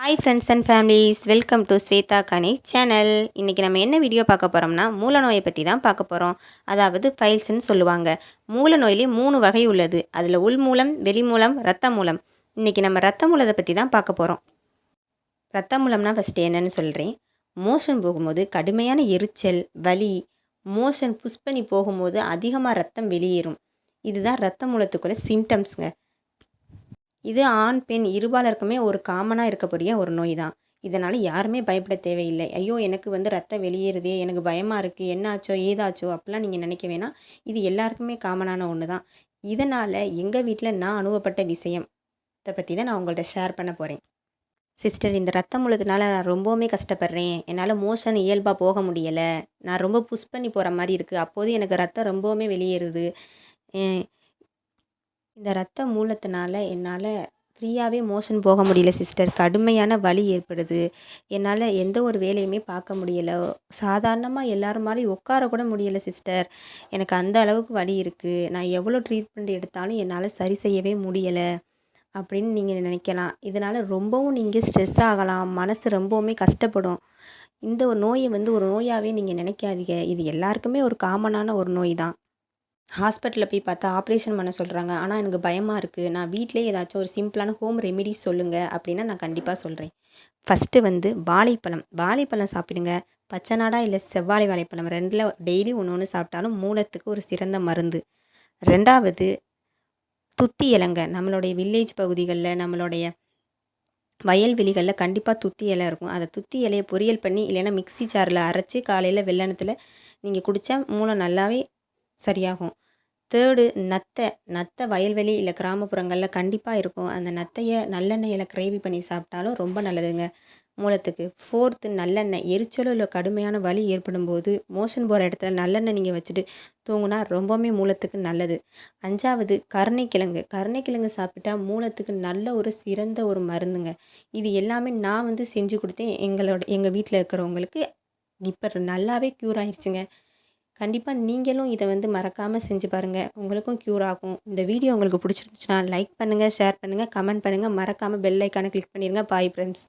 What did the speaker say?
Hi friends and families, welcome to Shweta Kani channel. இன்றைக்கி நம்ம என்ன வீடியோ பார்க்க போகிறோம்னா மூல நோயை பற்றி தான் பார்க்க போகிறோம். அதாவது ஃபைல்ஸ்ன்னு சொல்லுவாங்க. மூல நோயிலே 3 வகை உள்ளது. அதில் உள்மூலம், வெளிமூலம், இரத்த மூலம். இன்றைக்கி நம்ம இரத்த மூலத்தை பற்றி தான் பார்க்க போகிறோம். இரத்த மூலம்னா ஃபஸ்ட்டு என்னன்னு சொல்கிறேன். மோஷன் போகும்போது கடுமையான எரிச்சல், வலி, மோஷன் புஷ் பண்ணி போகும்போது அதிகமாக ரத்தம் வெளியேறும். இதுதான் இரத்த மூலத்துக்குள்ள சிம்டம்ஸுங்க. இது ஆண் பெண் இருபாலருக்குமே ஒரு காமனாக இருக்கக்கூடிய ஒரு நோய் தான். இதனால் யாருமே பயப்பட தேவையில்லை. ஐயோ எனக்கு ரத்தம் வெளியேறுதே, எனக்கு பயமாக இருக்குது, என்னாச்சோ ஏதாச்சோ அப்படிலாம் நீங்கள் நினைக்க வேணாம். இது எல்லாருக்குமே காமனான ஒன்று தான். இதனால் எங்கள் வீட்டில் நான் அனுபவப்பட்ட விஷயம் இதை பற்றி தான் நான் உங்கள்கிட்ட ஷேர் பண்ண போகிறேன். சிஸ்டர், இந்த ரத்தம் மூலத்தினால நான் ரொம்பவுமே கஷ்டப்படுறேன். என்னால் மோஷன் இயல்பாக போக முடியலை. நான் ரொம்ப புஷ் பண்ணி போகிற மாதிரி இருக்குது. அப்போது எனக்கு ரத்தம் ரொம்பவுமே வெளியேறுது. இந்த ரத்த மூலத்தினால என்னால் ஃப்ரீயாகவே மோஷன் போக முடியல சிஸ்டர். கடுமையான வலி ஏற்படுது. என்னால் எந்த ஒரு வேலையுமே பார்க்க முடியலை. சாதாரணமாக எல்லோரும் மாதிரி உட்கார கூட முடியலை சிஸ்டர். எனக்கு அந்த அளவுக்கு வலி இருக்குது. நான் எவ்வளோ ட்ரீட்மெண்ட் எடுத்தாலும் என்னால் சரி செய்யவே முடியலை அப்படின்னு நீங்கள் நினைக்கலாம். இதனால் ரொம்பவும் நீங்கள் ஸ்ட்ரெஸ் ஆகலாம். மனசு ரொம்பவுமே கஷ்டப்படும். இந்த ஒரு நோயை ஒரு நோயாகவே நீங்கள் நினைக்காதீங்க. இது எல்லாருக்குமே ஒரு காமனான ஒரு நோய் தான். ஹாஸ்பிட்டலில் போய் பார்த்தா ஆப்ரேஷன் பண்ண சொல்கிறாங்க. ஆனால் எனக்கு பயமாக இருக்குது. நான் வீட்டிலே ஏதாச்சும் ஒரு சிம்பிளான ஹோம் ரெமிடிஸ் சொல்லுங்கள் அப்படின்னா நான் கண்டிப்பாக சொல்கிறேன். ஃபஸ்ட்டு வாழைப்பழம். வாழைப்பழம் சாப்பிடுங்க. பச்சை நாடா இல்லை செவ்வாழை வாழைப்பழம் 2ல் டெய்லி ஒன்று ஒன்று சாப்பிட்டாலும் மூலத்துக்கு ஒரு சிறந்த மருந்து. 2வது துத்தி இலைங்க. நம்மளுடைய வில்லேஜ் பகுதிகளில், நம்மளுடைய வயல்வெளிகளில் கண்டிப்பாக துத்தி இலை இருக்கும். அதை துத்தி இலையை பொரியல் பண்ணி இல்லைன்னா மிக்ஸி ஜாரில் அரைச்சி காலையில் வெல்லணத்தில் நீங்கள் குடித்தா மூலம் நல்லாவே சரியாகும். 3 நத்தை வயல்வெளி இல்லை கிராமப்புறங்களில் கண்டிப்பாக இருக்கும். அந்த நத்தையை நல்லெண்ணெயில் கிரேவி பண்ணி சாப்பிட்டாலும் ரொம்ப நல்லதுங்க மூலத்துக்கு. 4 நல்லெண்ணெய். எரிச்சலோ இல்லை கடுமையான வலி ஏற்படும் போது மோஷன் போகிற இடத்துல நல்லெண்ணெய் நீங்கள் வச்சுட்டு தூங்கினா ரொம்பவுமே மூலத்துக்கு நல்லது. 5வது கருணைக்கிழங்கு. கருணைக்கிழங்கு சாப்பிட்டா மூலத்துக்கு நல்ல ஒரு சிறந்த ஒரு மருந்துங்க. இது எல்லாமே நான் செஞ்சு கொடுத்தேன். எங்கள் வீட்டில் இருக்கிறவங்களுக்கு இப்போ நல்லாவே க்யூர் ஆயிடுச்சுங்க. கண்டிப்பாக நீங்களும் இதை மறக்காமல் செஞ்சு பாருங்கள். உங்களுக்கும் க்யூர் ஆகும். இந்த வீடியோ உங்களுக்கு பிடிச்சிருந்துச்சுன்னா லைக் பண்ணுங்கள், ஷேர் பண்ணுங்கள், கமெண்ட் பண்ணுங்கள். மறக்காமல் பெல் ஐக்கானை கிளிக் பண்ணிடுங்க. Bye friends.